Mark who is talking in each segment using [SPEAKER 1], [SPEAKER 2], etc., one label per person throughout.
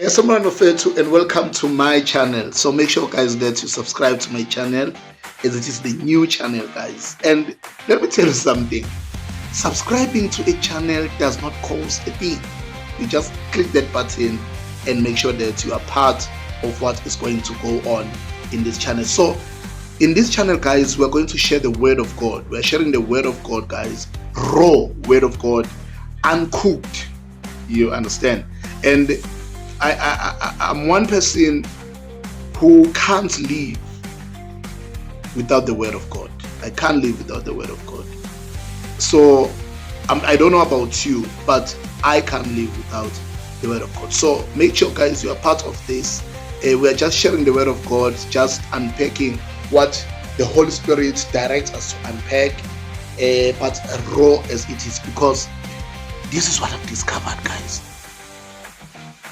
[SPEAKER 1] Someone referred to and welcome to my channel. So make sure guys that you subscribe to my channel as it is the new channel guys. And let me tell you something. Subscribing to a channel does not cost a thing. You just click that button and make sure that you are part of what is going to go on in this channel. So in this channel guys, we're going to share the word of God. We're sharing the word of God guys, raw word of God, uncooked. You understand? And I'm one person who can't live without the word of God. I can't live without the word of God. So I don't know about you, but I can't live without the word of God. So make sure guys you are part of this. We're just sharing the word of God, just unpacking what the Holy Spirit directs us to unpack, but raw as it is, because this is what I've discovered guys.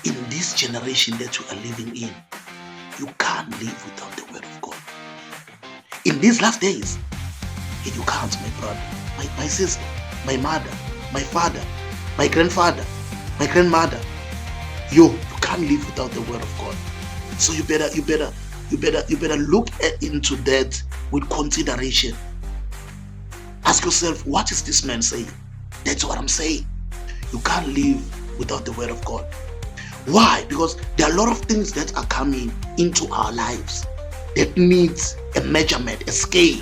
[SPEAKER 1] In this generation that you are living in, you can't live without the word of God. In these last days, you can't, my brother, my sister, my mother, my father, my grandfather, my grandmother. You can't live without the word of God. So you better look into that with consideration. Ask yourself, what is this man saying? That's what I'm saying. You can't live without the word of God. Why? Because there are a lot of things that are coming into our lives that needs a measurement, a scale,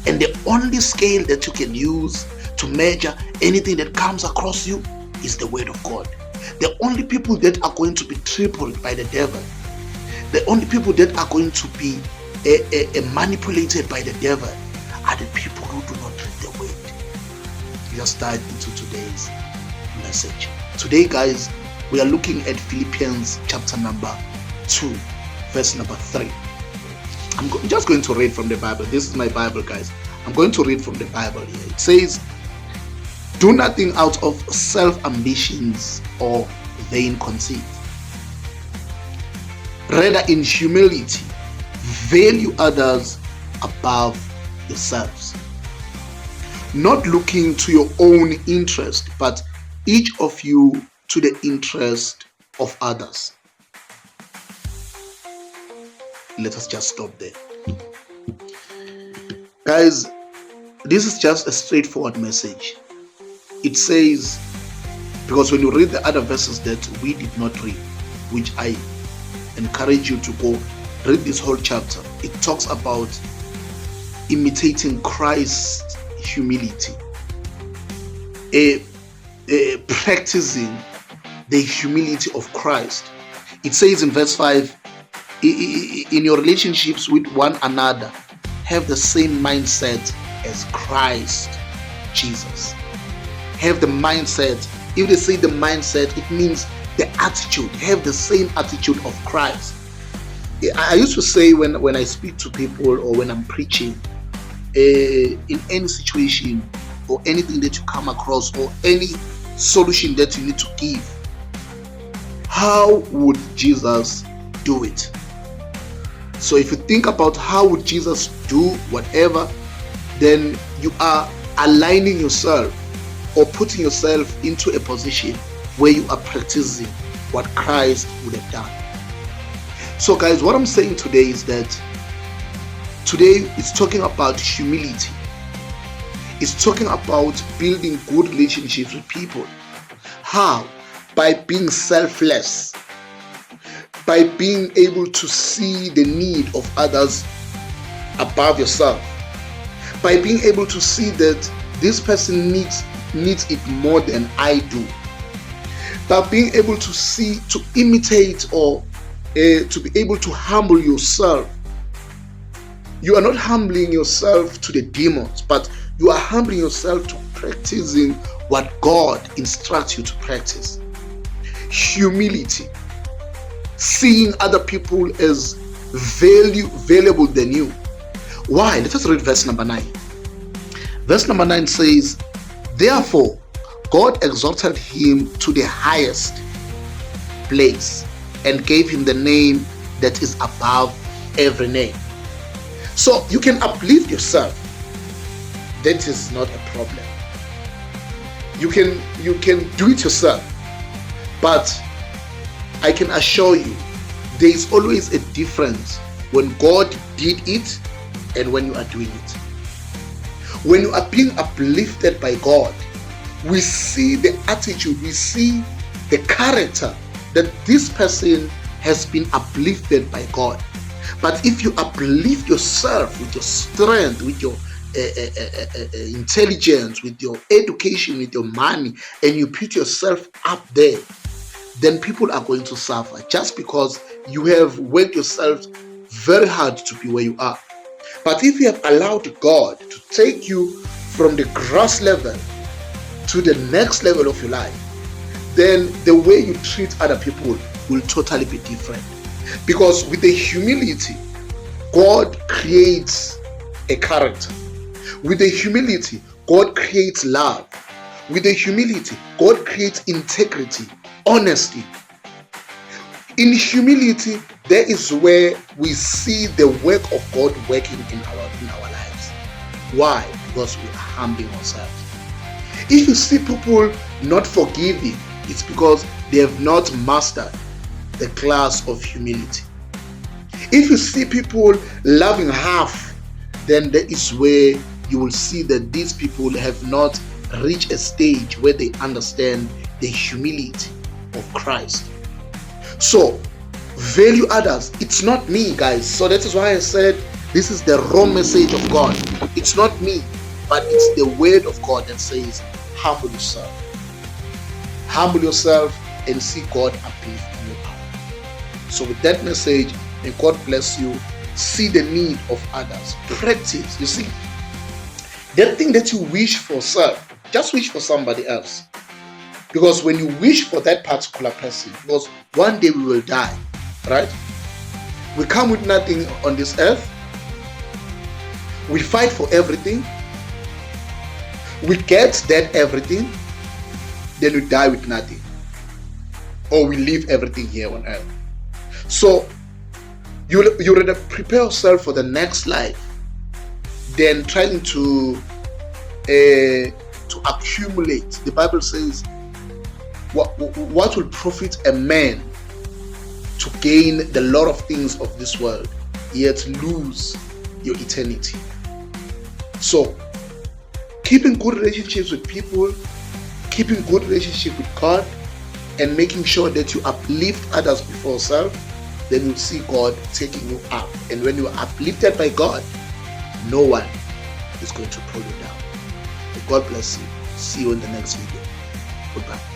[SPEAKER 1] and the only scale that you can use to measure anything that comes across you is the word of God. The only people that are going to be tripled by the devil, the only people that are going to be manipulated by the devil are the people who do not read the word. Let's dive into today's message. Today guys, we are looking at Philippians chapter number 2, verse number 3. I'm just going to read from the Bible. This is my Bible, guys. I'm going to read from the Bible here. It says, "Do nothing out of self-ambitions or vain conceit. Rather, in humility, value others above yourselves, not looking to your own interest, but each of you to the interest of others." Let us just stop there. Guys, this is just a straightforward message. It says, because when you read the other verses that we did not read, which I encourage you to go read this whole chapter, it talks about imitating Christ's humility, practicing the humility of Christ. It says in verse 5, in your relationships with one another, have the same mindset as Christ Jesus. Have the mindset. If they say the mindset, it means the attitude. Have the same attitude of Christ. I used to say when I speak to people or when I'm preaching, in any situation or anything that you come across or any solution that you need to give, how would Jesus do it? So if you think about how would Jesus do whatever, then you are aligning yourself or putting yourself into a position where you are practicing what Christ would have done. So guys, what I'm saying today is that today it's talking about humility. It's talking about building good relationships with people. How? By being selfless, by being able to see the need of others above yourself, by being able to see that this person needs it more than I do, by being able to see, to imitate, or to be able to humble yourself. You are not humbling yourself to the demons, but you are humbling yourself to practicing what God instructs you to practice. Humility. Seeing other people as valuable than you. Why? Let us read verse number 9. Verse number 9 says, "Therefore, God exalted him to the highest place and gave him the name that is above every name." So you can uplift yourself. That is not a problem. You can do it yourself. But I can assure you, there is always a difference when God did it and when you are doing it. When you are being uplifted by God, we see the attitude, we see the character that this person has been uplifted by God. But if you uplift yourself with your strength, with your intelligence, with your education, with your money, and you put yourself up there, then people are going to suffer just because you have worked yourself very hard to be where you are. But if you have allowed God to take you from the grass level to the next level of your life, then the way you treat other people will totally be different. Because with the humility, God creates a character. With the humility, God creates love. With the humility, God creates integrity, honesty. In humility, there is where we see the work of God working in our lives. Why? Because we are humbling ourselves. If you see people not forgiving, it's because they have not mastered the class of humility. If you see people loving half, then that is where you will see that these people have not reached a stage where they understand the humility of Christ. So, value others. It's not me, guys. So that is why I said this is the raw message of God. It's not me, but it's the word of God that says, humble yourself. Humble yourself and see God uplifting you up. So with that message, may God bless you. See the need of others. Practice. You see, that thing that you wish for self, just wish for somebody else. Because when you wish for that particular person, because one day we will die, right? We come with nothing on this earth. We fight for everything. We get that everything. Then we die with nothing. Or we leave everything here on earth. So you rather prepare yourself for the next life than trying to accumulate. The Bible says, what will profit a man to gain the lot of things of this world, yet lose your eternity? So, keeping good relationships with people, keeping good relationship with God, and making sure that you uplift others before yourself, then you'll see God taking you up. And when you are uplifted by God, no one is going to pull you down. May God bless you. See you in the next video. Goodbye.